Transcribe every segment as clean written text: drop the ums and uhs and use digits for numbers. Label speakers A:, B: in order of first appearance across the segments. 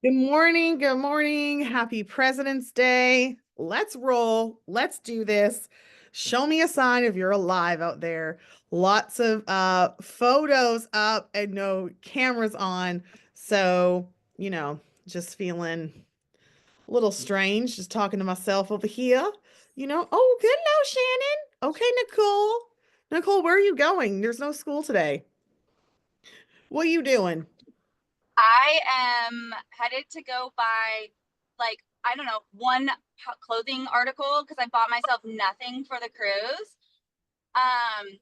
A: Good morning. Good morning. Happy President's Day. Let's roll. Let's do this. Show me a sign if you're alive out there. Lots of photos up and no cameras on. So, just feeling a little strange just talking to myself over here. Oh, hello, Shannon. Okay, Nicole. Nicole, where are you going? There's no school today. What are you doing?
B: I am headed to go buy, I don't know, one clothing article because I bought myself nothing for the cruise. Um,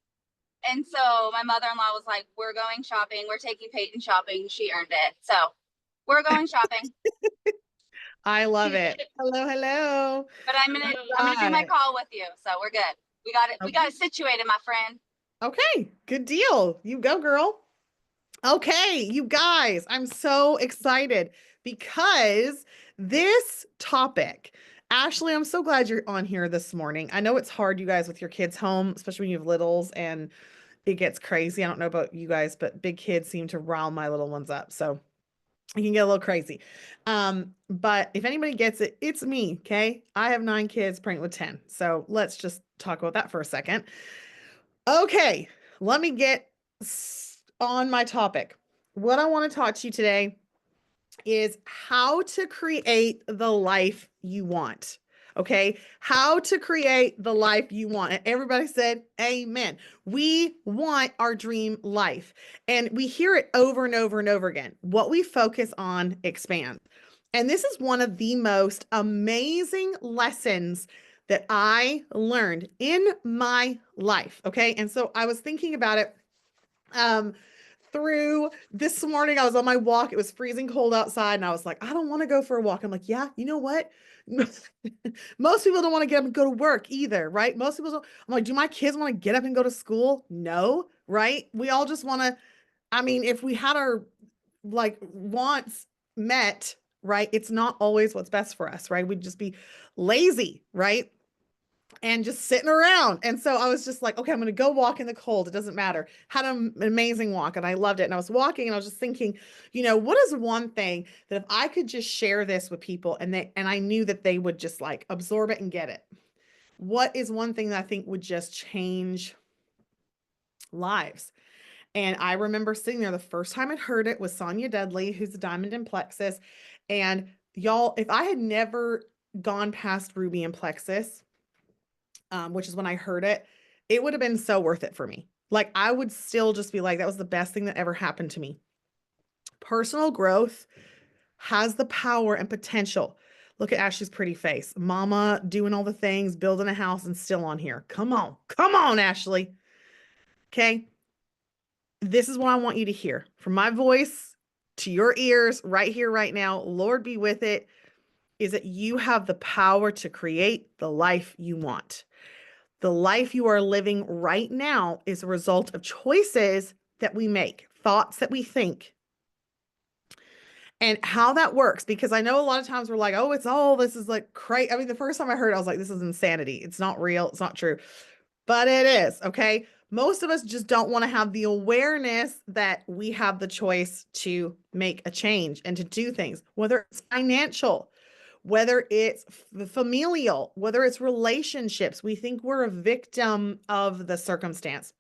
B: and so my mother-in-law was like, "We're going shopping. We're taking Peyton shopping. She earned it." So we're going shopping.
A: I love
B: But
A: it. Hello, hello.
B: I'm gonna do my
A: Right.
B: call with you. So we're good. We got it. We got it situated, my friend.
A: Okay, good deal. You go, girl. Okay, you guys, I'm so excited because this topic, Ashley, I'm so glad you're on here this morning. I know it's hard, you guys, with your kids home, especially when you have littles and it gets crazy. I don't know about you guys, but big kids seem to rile my little ones up. So it can get a little crazy. But if anybody gets it, it's me. Okay. I have 9 kids, pregnant with 10. So let's just talk about that for a second. Okay, let me get on my topic. What I want to talk to you today is how to create the life you want. Okay, how to create the life you want. And everybody said, Amen. We want our dream life. And we hear it over and over and over again. What we focus on expands. And this is one of the most amazing lessons that I learned in my life. Okay. And so I was thinking about it um, through this morning. I was on my walk. It was freezing cold outside. And I was like, I don't want to go for a walk. I'm like, yeah, you know what? Most people don't want to get up and go to work either, right? Most people don't. I'm like, do my kids want to get up and go to school? No, right? We all just want to. I mean, if we had our wants met, right? It's not always what's best for us, right? We'd just be lazy, right? And just sitting around. And so I was just like, okay, I'm going to go walk in the cold. It doesn't matter. Had an amazing walk and I loved it. And I was walking and I was just thinking, what is one thing that if I could just share this with people and I knew that they would just like absorb it and get it. What is one thing that I think would just change lives? And I remember sitting there the first time I heard it was Sonia Dudley, who's a diamond in Plexus. And y'all, if I had never gone past Ruby and Plexus, which is when I heard it, it would have been so worth it for me. Like I would still just be like, that was the best thing that ever happened to me. Personal growth has the power and potential. Look at Ashley's pretty face. Mama doing all the things, building a house, and still on here. Come on, Ashley. Okay. This is what I want you to hear from my voice to your ears right here, right now. Lord be with it. Is that you have the power to create the life you want. The life you are living right now is a result of choices that we make, thoughts that we think, and how that works. Because I know a lot of times we're like, oh, it's all this is like crazy. I mean, the first time I heard it, I was like, this is insanity. It's not real. It's not true. But it is. Okay. Most of us just don't want to have the awareness that we have the choice to make a change and to do things, whether it's financial, whether it's familial, whether it's relationships. We think we're a victim of the circumstance.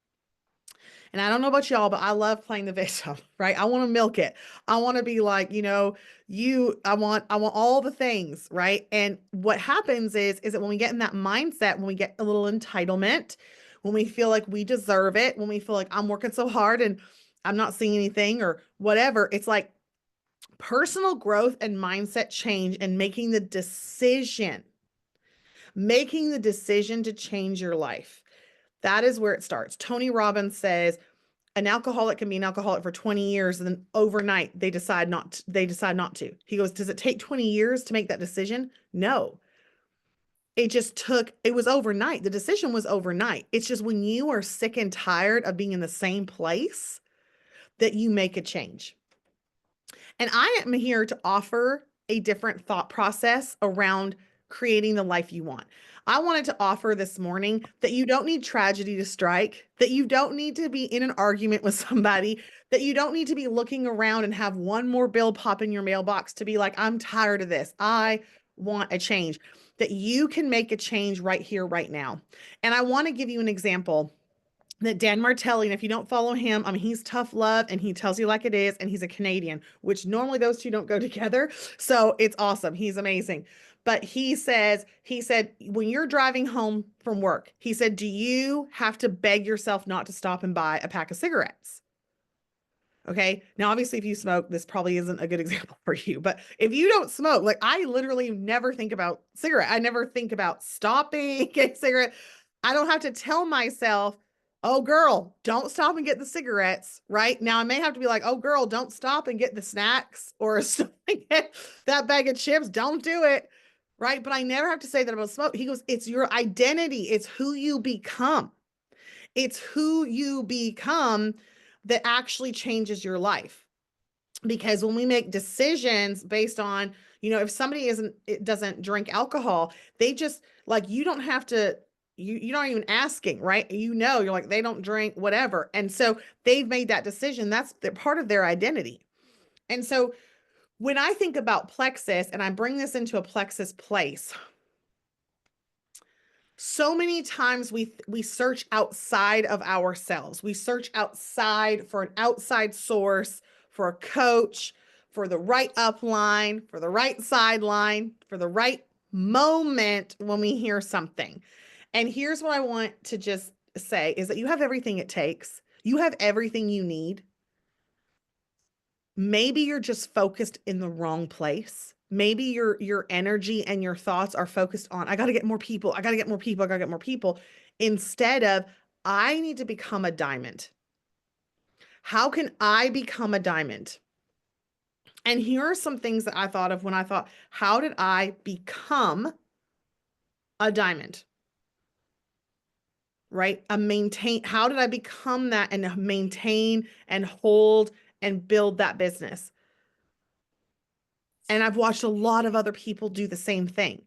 A: And I don't know about y'all, but I love playing the victim, right? I want to milk it. I want to be like, I want all the things, right? And what happens is that when we get in that mindset, when we get a little entitlement, when we feel like we deserve it, when we feel like I'm working so hard and I'm not seeing anything or whatever, it's like personal growth and mindset change and making the decision to change your life. That is where it starts. Tony Robbins says an alcoholic can be an alcoholic for 20 years and then overnight they decide not to. He goes, "Does it take 20 years to make that decision?" No. It was overnight. The decision was overnight. It's just when you are sick and tired of being in the same place that you make a change. And I am here to offer a different thought process around creating the life you want. I wanted to offer this morning that you don't need tragedy to strike, that you don't need to be in an argument with somebody, that you don't need to be looking around and have one more bill pop in your mailbox to be like, I'm tired of this. I want a change, that you can make a change right here, right now. And I want to give you an example that Dan Martelli, and if you don't follow him, I mean, he's tough love and he tells you like it is, and he's a Canadian, which normally those two don't go together. So it's awesome. He's amazing. But he said, when you're driving home from work, he said, do you have to beg yourself not to stop and buy a pack of cigarettes? Okay. Now, obviously, if you smoke, this probably isn't a good example for you. But if you don't smoke, like I literally never think about cigarette. I never think about stopping, get a cigarette. I don't have to tell myself, oh, girl, don't stop and get the cigarettes. Right now, I may have to be like, oh, girl, don't stop and get the snacks or get that bag of chips. Don't do it. Right. But I never have to say that about smoke. He goes, it's your identity. It's who you become. It's who you become that actually changes your life. Because when we make decisions based on, if somebody doesn't drink alcohol, they just like, you don't have to, you're not even asking, right? You're like, they don't drink, whatever. And so they've made that decision. That's part of their identity. And so when I think about plexus and I bring this into a plexus place, so many times we search outside of ourselves. We search outside for an outside source, for a coach, for the right upline, for the right sideline, for the right moment when we hear something. And here's what I want to just say is that you have everything it takes. You have everything you need. Maybe you're just focused in the wrong place. Maybe your energy and your thoughts are focused on, I got to get more people. I got to get more people. I got to get more people, instead of, I need to become a diamond. How can I become a diamond? And here are some things that I thought of when I thought, how did I become a diamond? Right? How did I become that and maintain and hold and build that business? And I've watched a lot of other people do the same thing.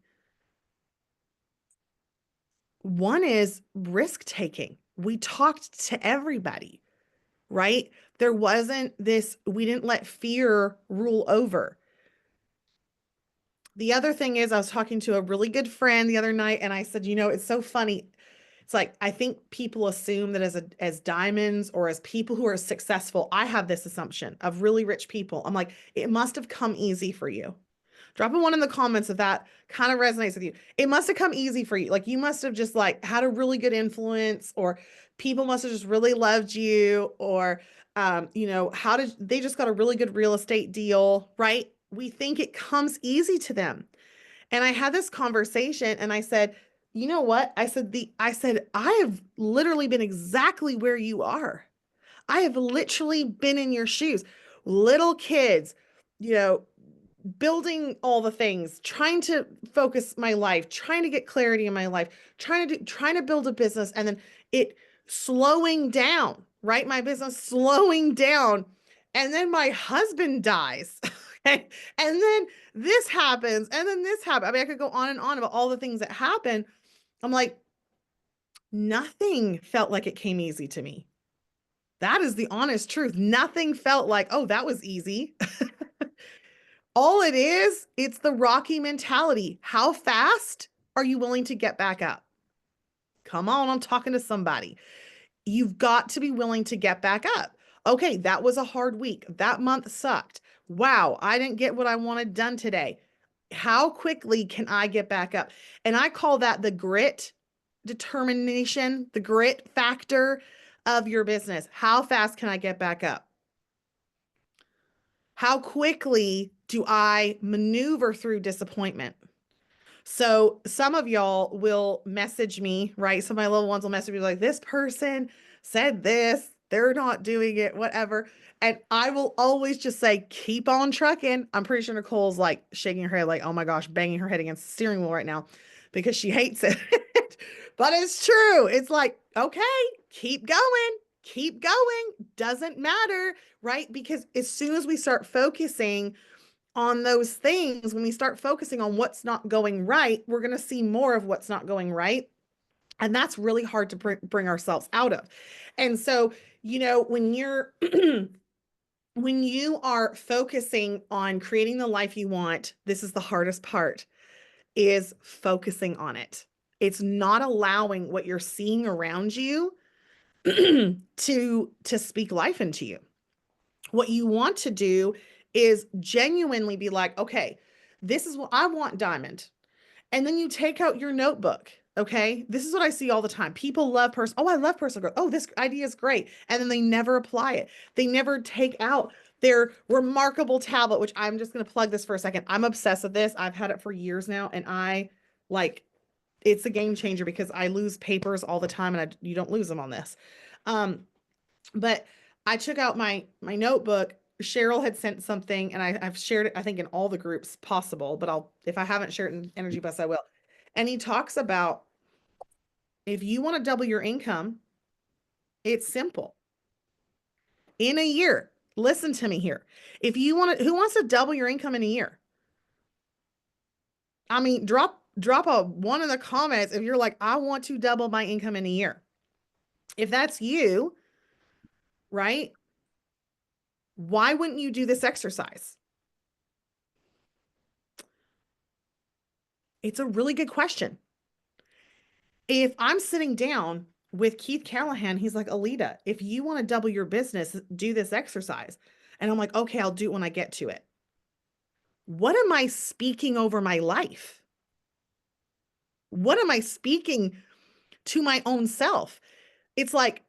A: One is risk taking. We talked to everybody, right? There wasn't this, we didn't let fear rule over. The other thing is, I was talking to a really good friend the other night, and I said, it's so funny. It's like, I think people assume that as diamonds or as people who are successful, I have this assumption of really rich people. I'm like, it must have come easy for you. Drop a one in the comments if that kind of resonates with you. It must have come easy for you. Like you must have just like had a really good influence, or people must have just really loved you, or, how did they just got a really good real estate deal, right? We think it comes easy to them. And I had this conversation and I said, you know what? I said, I have literally been exactly where you are. I have literally been in your shoes. Little kids, building all the things, trying to focus my life, trying to get clarity in my life, trying to build a business, and then it slowing down, right? My business slowing down. And then my husband dies. Okay? And then this happens, and then this happens. I mean, I could go on and on about all the things that happen. I'm like, nothing felt like it came easy to me. That is the honest truth. Nothing felt like, oh, that was easy. All it is, it's the Rocky mentality. How fast are you willing to get back up? Come on, I'm talking to somebody. You've got to be willing to get back up. Okay, that was a hard week. That month sucked. Wow, I didn't get what I wanted done today. How quickly can I get back up? And I call that the grit determination, the grit factor of your business. How fast can I get back up? How quickly do I maneuver through disappointment? So some of y'all will message me, right? Some of my little ones will message me like, this person said this, they're not doing it, whatever. And I will always just say, keep on trucking. I'm pretty sure Nicole's like shaking her head, like, oh my gosh, banging her head against the steering wheel right now because she hates it. But it's true. It's like, okay, keep going, doesn't matter, right? Because as soon as we start focusing on those things, when we start focusing on what's not going right, we're going to see more of what's not going right. And that's really hard to bring ourselves out of. And so, when you're, when you are focusing on creating the life you want, this is the hardest part, is focusing on it. It's not allowing what you're seeing around you to speak life into you. What you want to do is genuinely be like, okay, this is what I want, Diamond. And then you take out your notebook. Okay. This is what I see all the time. People love personal. Oh, I love personal growth. Oh, this idea is great. And then they never apply it. They never take out their remarkable tablet, which I'm just going to plug this for a second. I'm obsessed with this. I've had it for years now. And it's a game changer because I lose papers all the time and you don't lose them on this. But I took out my notebook. Cheryl had sent something and I've shared it, I think, in all the groups possible, but if I haven't shared it in Energy Bus, I will. And he talks about, if you want to double your income, it's simple. In a year, listen to me here. If you want to, who wants to double your income in a year? I mean, drop a one in the comments if you're like, I want to double my income in a year. If that's you, right? Why wouldn't you do this exercise? It's a really good question. If I'm sitting down with Keith Callahan, he's like, Alita, if you want to double your business, do this exercise. And I'm like, okay, I'll do it when I get to it. What am I speaking over my life? What am I speaking to my own self? It's like,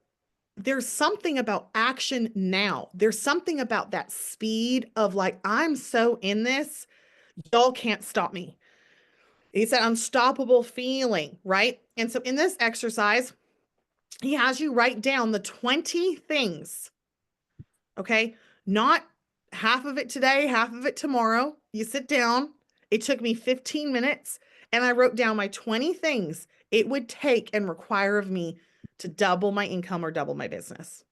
A: there's something about action now. There's something about that speed of like, I'm so in this, y'all can't stop me. It's that unstoppable feeling, right? And so in this exercise, he has you write down the 20 things, okay? Not half of it today, half of it tomorrow. You sit down. It took me 15 minutes and I wrote down my 20 things it would take and require of me to double my income or double my business.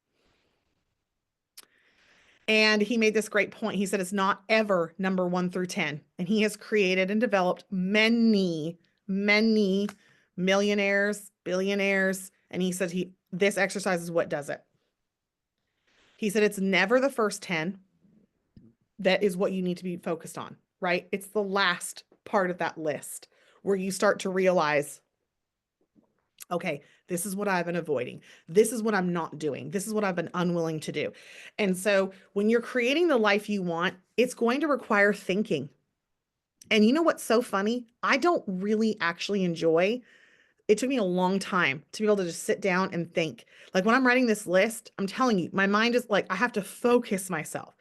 A: And he made this great point. He said it's not ever number 1 through 10. And he has created and developed many, many millionaires, billionaires. And he said this exercise is what does it. He said it's never the first 10 that is what you need to be focused on, right? It's the last part of that list where you start to realize, okay, this is what I've been avoiding. This is what I'm not doing. This is what I've been unwilling to do. And so when you're creating the life you want, it's going to require thinking. And you know what's so funny? I don't really actually enjoy. It took me a long time to be able to just sit down and think. Like when I'm writing this list, I'm telling you, my mind is like, I have to focus myself.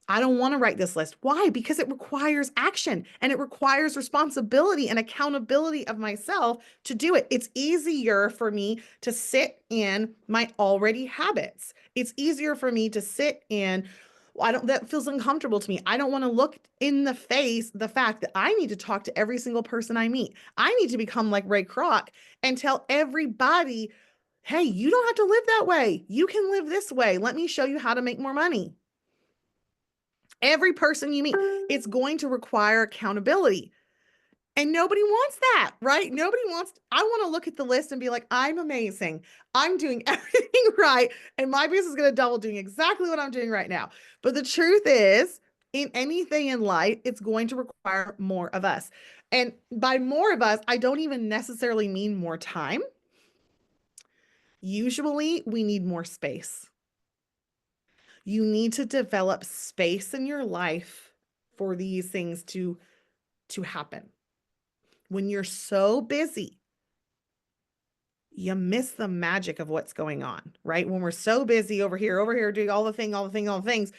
A: I don't want to write this list. Why? Because it requires action and it requires responsibility and accountability of myself to do it. It's easier for me to sit in my already habits. It's easier for me to sit in, that feels uncomfortable to me. I don't want to look in the face the fact that I need to talk to every single person I meet. I need to become like Ray Kroc and tell everybody, hey, you don't have to live that way. You can live this way. Let me show you how to make more money. Every person you meet, it's going to require accountability. And nobody wants that, right? I want to look at the list and be like, I'm amazing. I'm doing everything right. And my business is going to double doing exactly what I'm doing right now. But the truth is, in anything in life, it's going to require more of us. And by more of us, I don't even necessarily mean more time. Usually we need more space. You need to develop space in your life for these things to happen. When you're so busy, you miss the magic of what's going on, right? When we're so busy over here, doing all the things,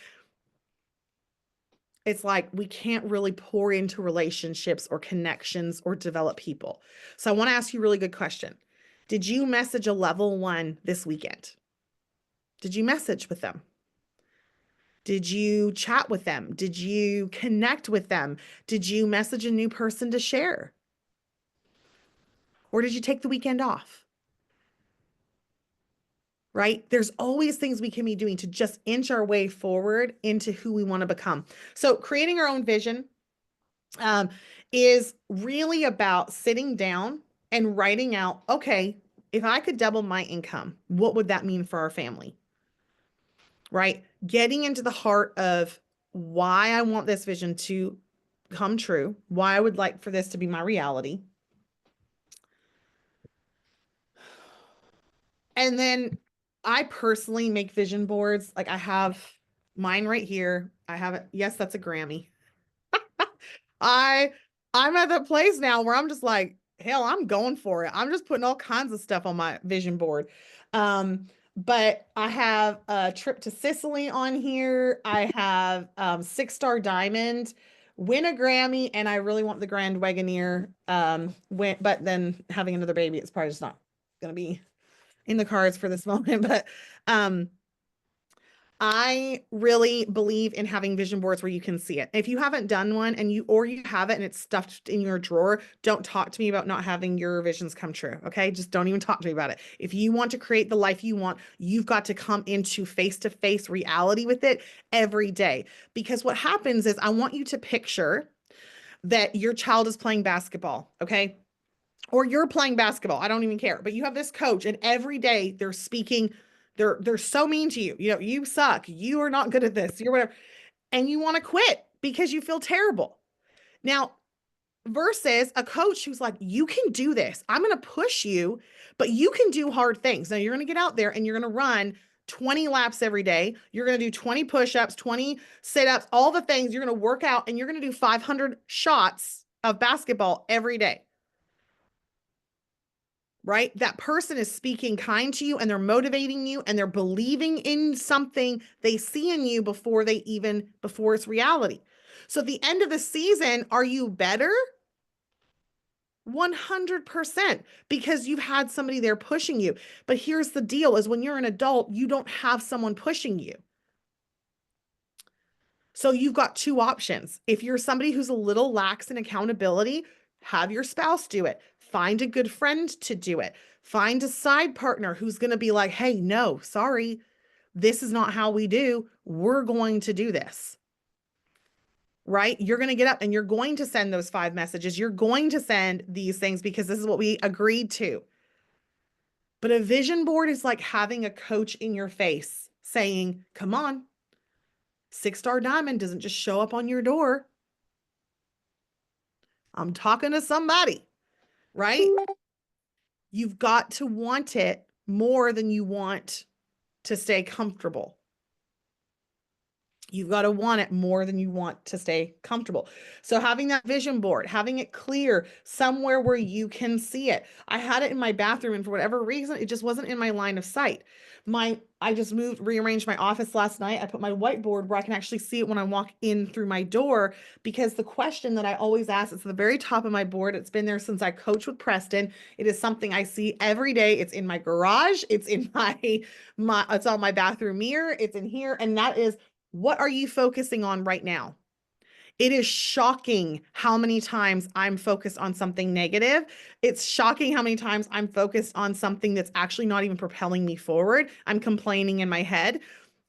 A: it's like we can't really pour into relationships or connections or develop people. So I want to ask you a really good question. Did you message a level 1 this weekend? Did you message with them? Did you chat with them? Did you connect with them? Did you message a new person to share? Or did you take the weekend off? right? There's always things we can be doing to just inch our way forward into who we want to become. So creating our own vision is really about sitting down and writing out, okay, if I could double my income, what would that mean for our family? Right? Getting into the heart of why I want this vision to come true, why I would like for this to be my reality. And then I personally make vision boards. Like I have mine right here. I have it. Yes, that's a Grammy. I I'm at that place now where I'm just like, hell, I'm going for it. I'm just putting all kinds of stuff on my vision board. But I have a trip to Sicily on here. I have 6-star diamond, win a Grammy, and I really want the Grand Wagoneer. But then having another baby, it's probably just not gonna be in the cards for this moment. But um I really believe in having vision boards where you can see it. If you haven't done one and you have it and it's stuffed in your drawer, don't talk to me about not having your visions come true. Okay? Just don't even talk to me about it. If you want to create the life you want, you've got to come into face-to-face reality with it every day. Because what happens is I want you to picture that your child is playing basketball, okay? Or you're playing basketball. I don't even care. But you have this coach and every day they're speaking, they're so mean to you. You know, you suck. You are not good at this. You're whatever. And you want to quit because you feel terrible. Now, versus a coach who's like, you can do this. I'm going to push you, but you can do hard things. Now you're going to get out there and you're going to run 20 laps every day. You're going to do 20 push-ups, 20 sit-ups, all the things. You're going to work out and you're going to do 500 shots of basketball every day. Right? That person is speaking kind to you and they're motivating you and they're believing in something they see in you before it's reality. So at the end of the season, are you better? 100% because you've had somebody there pushing you. But here's the deal is when you're an adult, you don't have someone pushing you. So you've got two options. If you're somebody who's a little lax in accountability, have your spouse do it. Find a good friend to do it. Find a side partner who's going to be like, hey, no, sorry, this is not how we do. We're going to do this. Right? You're going to get up and you're going to send those 5 messages. You're going to send these things because this is what we agreed to. But a vision board is like having a coach in your face saying, come on, 6-star diamond doesn't just show up on your door. I'm talking to somebody, right? You've got to want it more than you want to stay comfortable. You've got to want it more than you want to stay comfortable. So having that vision board, having it clear somewhere where you can see it. I had it in my bathroom and for whatever reason, it just wasn't in my line of sight. I just rearranged my office last night. I put my whiteboard where I can actually see it when I walk in through my door because the question that I always ask, it's at the very top of my board. It's been there since I coach with Preston. It is something I see every day. It's in my garage. It's in it's on my bathroom mirror. It's in here. And that is, what are you focusing on right now? It is shocking how many times I'm focused on something negative. It's shocking how many times I'm focused on something that's actually not even propelling me forward. I'm complaining in my head.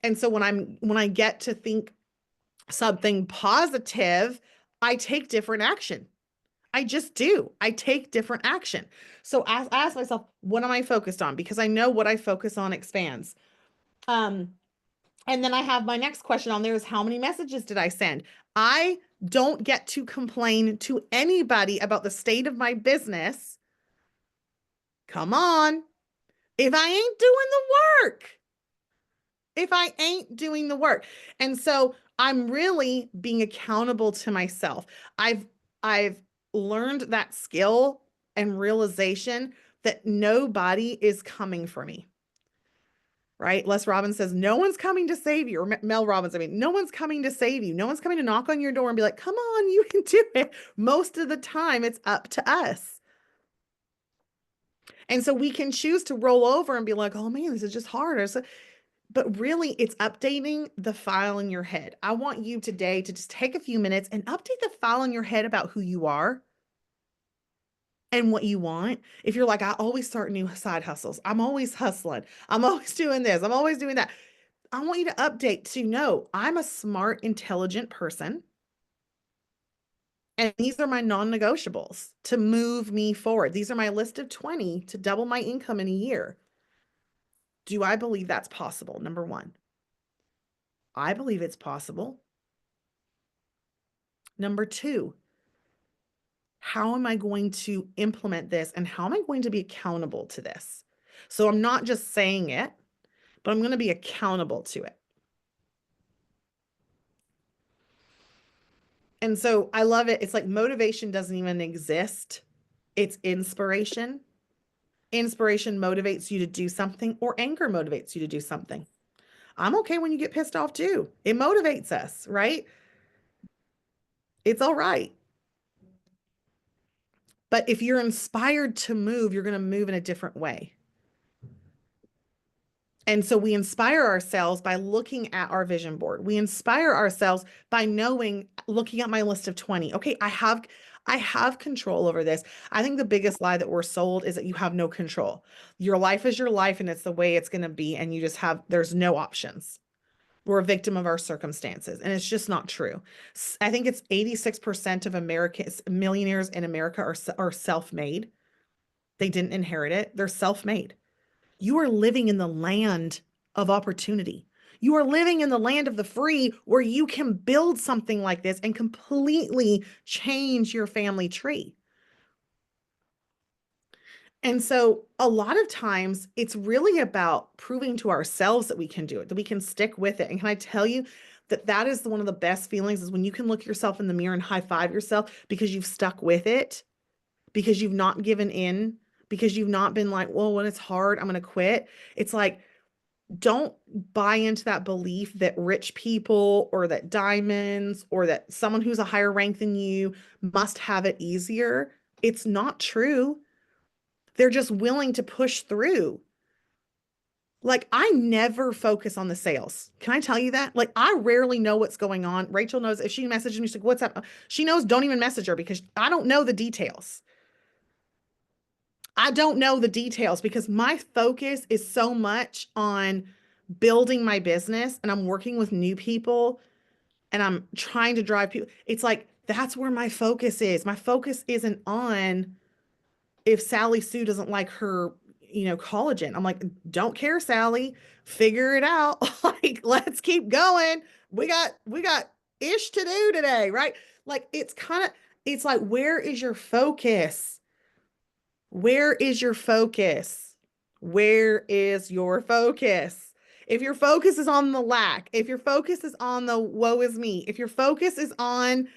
A: And so when I get to think something positive, I take different action. I just do. I take different action. So I ask myself, what am I focused on? Because I know what I focus on expands. And then I have my next question on there is how many messages did I send? I don't get to complain to anybody about the state of my business. Come on. If I ain't doing the work. If I ain't doing the work. And so I'm really being accountable to myself. I've learned that skill and realization that nobody is coming for me. Right? Les Robbins says, no one's coming to save you. Or Mel Robbins, no one's coming to save you. No one's coming to knock on your door and be like, come on, you can do it. Most of the time, it's up to us. And so we can choose to roll over and be like, oh man, this is just hard. But really, it's updating the file in your head. I want you today to just take a few minutes and update the file in your head about who you are and what you want. If you're like, I always start new side hustles, I'm always hustling, I'm always doing this, I'm always doing that. I want you to update to know I'm a smart, intelligent person. And these are my non-negotiables to move me forward. These are my list of 20 to double my income in a year. Do I believe that's possible? Number one, I believe it's possible. Number two, how am I going to implement this and how am I going to be accountable to this? So I'm not just saying it, but I'm going to be accountable to it. And so I love it. It's like motivation doesn't even exist. It's inspiration. Inspiration motivates you to do something, or anger motivates you to do something. I'm okay when you get pissed off too. It motivates us, right? It's all right. But if you're inspired to move, you're going to move in a different way. And so we inspire ourselves by looking at our vision board. We inspire ourselves by knowing, looking at my list of 20. Okay, I have control over this. I think the biggest lie that we're sold is that you have no control. Your life is your life and it's the way it's going to be, and you just have, there's no options. We're a victim of our circumstances, and it's just not true. I think it's 86% of Americans, millionaires in America are self-made. They didn't inherit it. They're self-made. You are living in the land of opportunity. You are living in the land of the free, where you can build something like this and completely change your family tree. And so a lot of times it's really about proving to ourselves that we can do it, that we can stick with it. And can I tell you that that is one of the best feelings, is when you can look yourself in the mirror and high five yourself because you've stuck with it, because you've not given in, because you've not been like, well, when it's hard, I'm going to quit. It's like, don't buy into that belief that rich people or that diamonds or that someone who's a higher rank than you must have it easier. It's not true. They're just willing to push through. Like, I never focus on the sales. Can I tell you that? Like, I rarely know what's going on. Rachel knows, if she messages me, she's like, what's up? She knows, don't even message her, because I don't know the details. I don't know the details because my focus is so much on building my business, and I'm working with new people and I'm trying to drive people. It's like, that's where my focus is. My focus isn't on if Sally Sue doesn't like her, collagen. I'm like, don't care, Sally, figure it out. Like, let's keep going. We got ish to do today, right? Like, it's like, where is your focus? Where is your focus? Where is your focus? If your focus is on the lack, if your focus is on the woe is me, if your focus is on,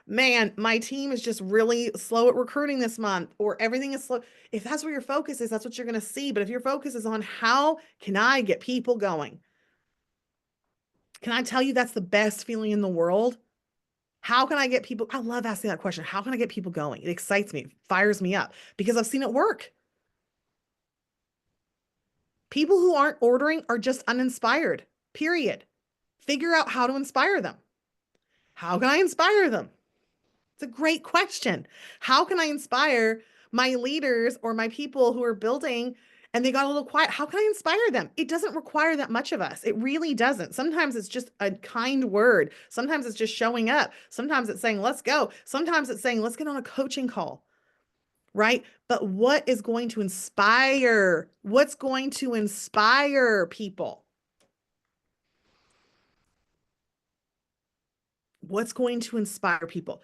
A: man, my team is just really slow at recruiting this month, or everything is slow. If that's where your focus is, that's what you're going to see. But if your focus is on, how can I get people going? Can I tell you that's the best feeling in the world? How can I get people? I love asking that question. How can I get people going? It excites me, it fires me up, because I've seen it work. People who aren't ordering are just uninspired, period. Figure out how to inspire them. How can I inspire them? It's a great question. How can I inspire my leaders or my people who are building and they got a little quiet? How can I inspire them? It doesn't require that much of us. It really doesn't. Sometimes it's just a kind word. Sometimes it's just showing up. Sometimes it's saying, let's go. Sometimes it's saying, let's get on a coaching call, right? But what is going to inspire? What's going to inspire people? What's going to inspire people?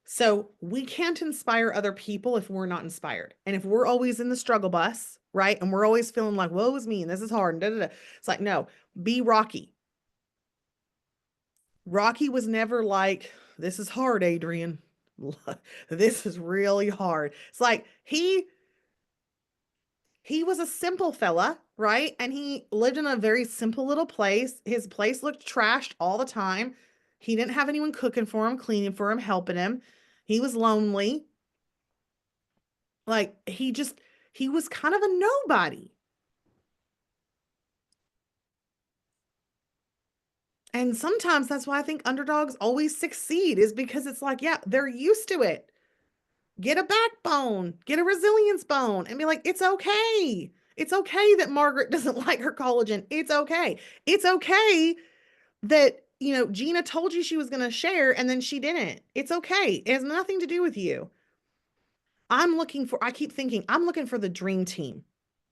A: So we can't inspire other people if we're not inspired. And if we're always in the struggle bus, right? And we're always feeling like, woe is me, and this is hard, and da, da, da. It's like, no, be Rocky. Rocky was never like, this is hard, Adrian. This is really hard. It's like, he was a simple fella, right? And he lived in a very simple little place. His place looked trashed all the time. He didn't have anyone cooking for him, cleaning for him, helping him. He was lonely. Like, he was kind of a nobody. And sometimes that's why I think underdogs always succeed, is because it's like, yeah, they're used to it. Get a backbone, get a resilience bone, and be like, it's okay. It's okay that Margaret doesn't like her collagen. It's okay. It's okay that, Gina told you she was going to share and then she didn't. It's okay. It has nothing to do with you. I keep thinking, I'm looking for the dream team,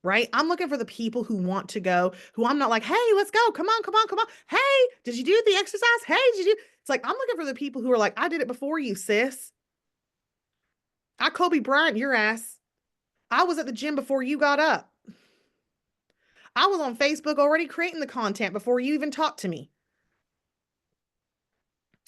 A: right? I'm looking for the people who want to go, who I'm not like, hey, let's go. Come on, come on, come on. Hey, did you do the exercise? Hey, did you? It's like, I'm looking for the people who are like, I did it before you, sis. I Kobe Bryant your ass. I was at the gym before you got up. I was on Facebook already creating the content before you even talked to me.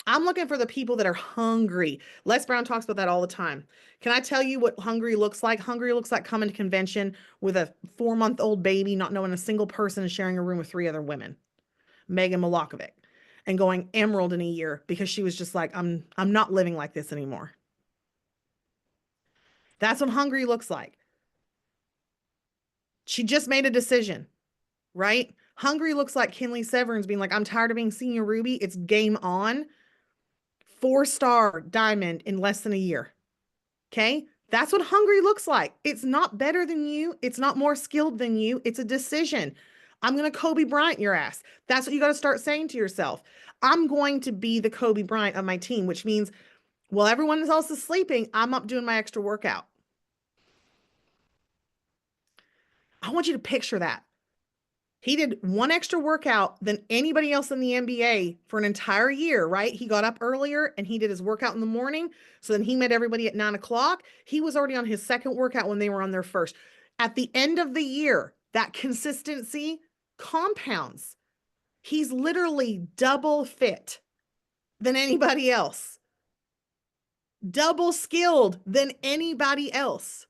A: I'm looking for the people that are hungry. Les Brown talks about that all the time. Can I tell you what hungry looks like? Hungry looks like coming to convention with a 4-month-old baby, not knowing a single person, and sharing a room with 3 other women. Megan Milokovic, and going emerald in a year because she was just like, I'm not living like this anymore. That's what hungry looks like. She just made a decision, right? Hungry looks like Kinley Severns being like, I'm tired of being senior Ruby. It's game on. 4-star diamond in less than a year. Okay. That's what hungry looks like. It's not better than you. It's not more skilled than you. It's a decision. I'm going to Kobe Bryant your ass. That's what you got to start saying to yourself. I'm going to be the Kobe Bryant of my team, which means while everyone else is sleeping, I'm up doing my extra workout. I want you to picture that. He did one extra workout than anybody else in the NBA for an entire year, right? He got up earlier and he did his workout in the morning. So then he met everybody at 9 o'clock. He was already on his second workout when they were on their first. At the end of the year, that consistency compounds. He's literally double fit than anybody else, double skilled than anybody else.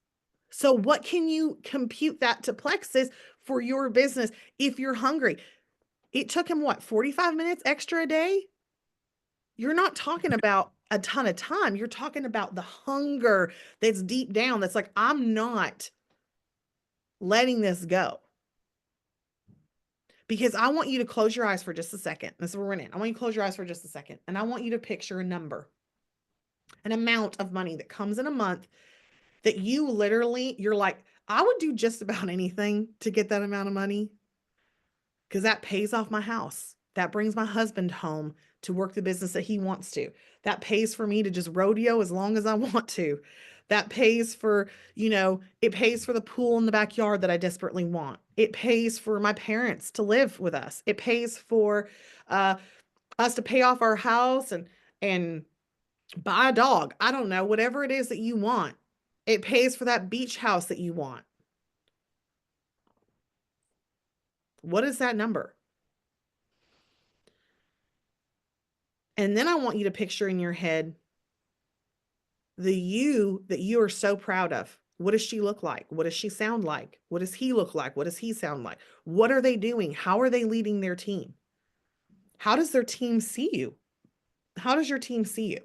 A: So what can you compute that to plexus for your business if you're hungry? It took him what, 45 minutes extra a day? You're not talking about a ton of time. You're talking about the hunger that's deep down that's like, I'm not letting this go. Because I want you to close your eyes for just a second. This is where we're in. I want you to close your eyes for just a second. And I want you to picture a number, an amount of money that comes in a month that you're like, I would do just about anything to get that amount of money because that pays off my house. That brings my husband home to work the business that he wants to. That pays for me to just rodeo as long as I want to. That pays for, it pays for the pool in the backyard that I desperately want. It pays for my parents to live with us. It pays for us to pay off our house and buy a dog. I don't know, whatever it is that you want. It pays for that beach house that you want. What is that number? And then I want you to picture in your head the you that you are so proud of. What does she look like? What does she sound like? What does he look like? What does he sound like? What are they doing? How are they leading their team? How does their team see you? How does your team see you?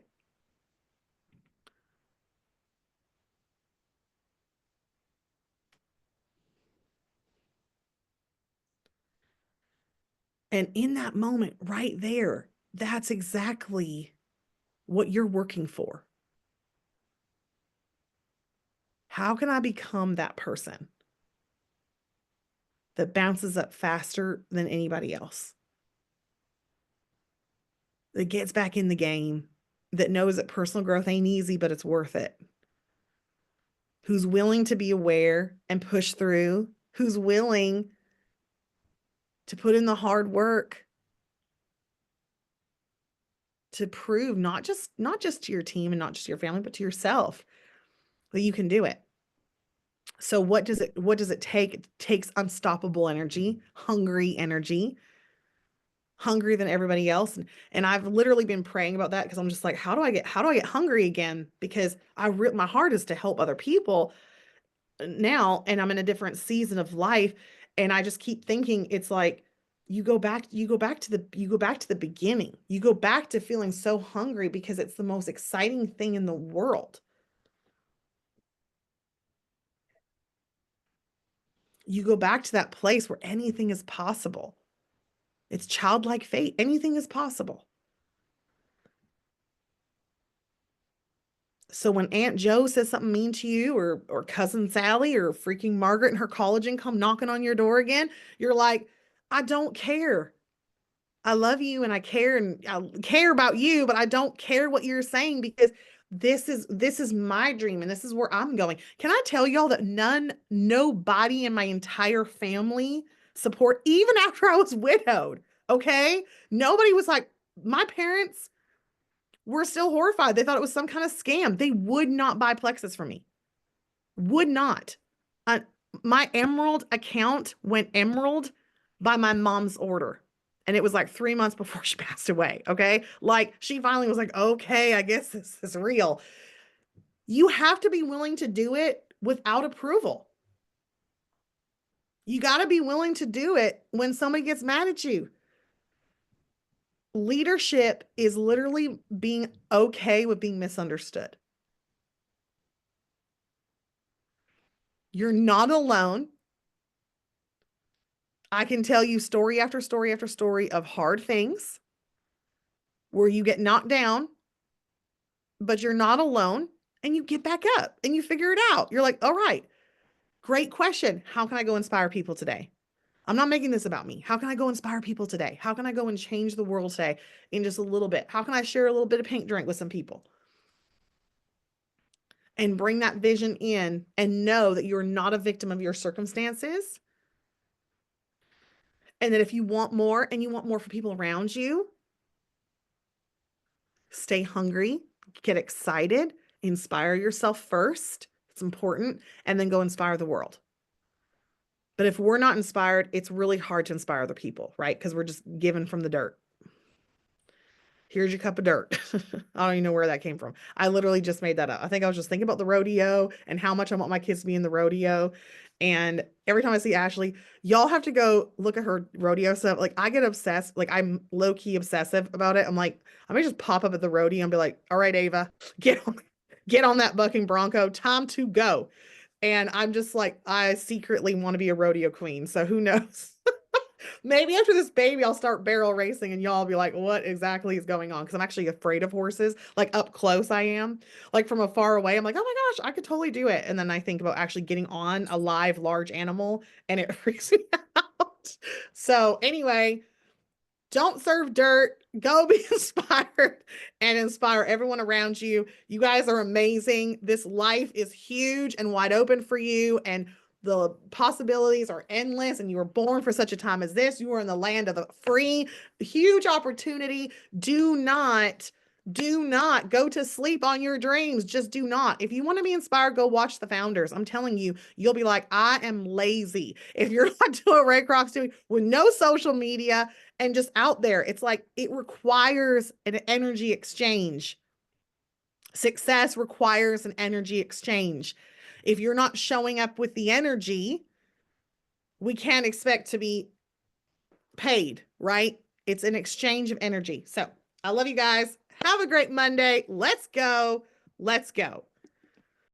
A: And in that moment right there, that's exactly what you're working for. How can I become that person that bounces up faster than anybody else? That gets back in the game, that knows that personal growth ain't easy, but it's worth it. Who's willing to be aware and push through, who's willing to put in the hard work to prove not just to your team and not just to your family, but to yourself that you can do it. So what does it take? It takes unstoppable energy, hungry energy, hungrier than everybody else. And I've literally been praying about that because I'm just like, how do I get hungry again? Because my heart is to help other people now, and I'm in a different season of life. And I just keep thinking, it's like, you go back to the beginning. You go back to feeling so hungry because it's the most exciting thing in the world. You go back to that place where anything is possible. It's childlike faith. Anything is possible. So when Aunt Joe says something mean to you, or cousin Sally, or freaking Margaret and her college income knocking on your door again, you're like, I don't care. I love you and I care and I care about you, but I don't care what you're saying because this is my dream and this is where I'm going. Can I tell y'all that nobody in my entire family support, even after I was widowed, okay? Nobody was like, my parents were still horrified. They thought it was some kind of scam. They would not buy Plexus for me. Would not. Uh, my Emerald account went Emerald by my mom's order. And it was like 3 months before she passed away. Okay. Like she finally was like, okay, I guess this is real. You have to be willing to do it without approval. You got to be willing to do it when somebody gets mad at you. Leadership is literally being okay with being misunderstood. You're not alone. I can tell you story after story after story of hard things where you get knocked down, but you're not alone and you get back up and you figure it out. You're like, all right, great question. How can I go inspire people today? I'm not making this about me. How can I go inspire people today? How can I go and change the world today in just a little bit? How can I share a little bit of pink drink with some people? And bring that vision in and know that you're not a victim of your circumstances. And that if you want more and you want more for people around you, stay hungry, get excited, inspire yourself first. It's important. And then go inspire the world. But if we're not inspired, it's really hard to inspire other people, right? Because we're just given from the dirt. Here's your cup of dirt. I don't even know where that came from. I literally just made that up. I think I was just thinking about the rodeo and how much I want my kids to be in the rodeo. And every time I see Ashley, y'all have to go look at her rodeo stuff. Like I get obsessed. Like I'm low key obsessive about it. I'm like, I may just pop up at the rodeo and be like, all right, Ava, get on that bucking bronco. Time to go. And I'm just like, I secretly want to be a rodeo queen. So who knows? Maybe after this baby, I'll start barrel racing and y'all be like, what exactly is going on? Because I'm actually afraid of horses. Like up close, I am. Like from afar away, I'm like, oh my gosh, I could totally do it. And then I think about actually getting on a live, large animal and it freaks me out. So, anyway, don't serve dirt. Go be inspired and inspire everyone around you. You guys are amazing. This life is huge and wide open for you. And the possibilities are endless. And you were born for such a time as this. You are in the land of the free, huge opportunity. Do not go to sleep on your dreams. Just do not. If you want to be inspired, go watch The Founders. I'm telling you, you'll be like, I am lazy. If you're not doing Ray Kroc's doing with no social media, and just out there. It's like it requires an energy exchange. Success requires an energy exchange. If you're not showing up with the energy, we can't expect to be paid, right? It's an exchange of energy. So I love you guys. Have a great Monday. Let's go. Let's go.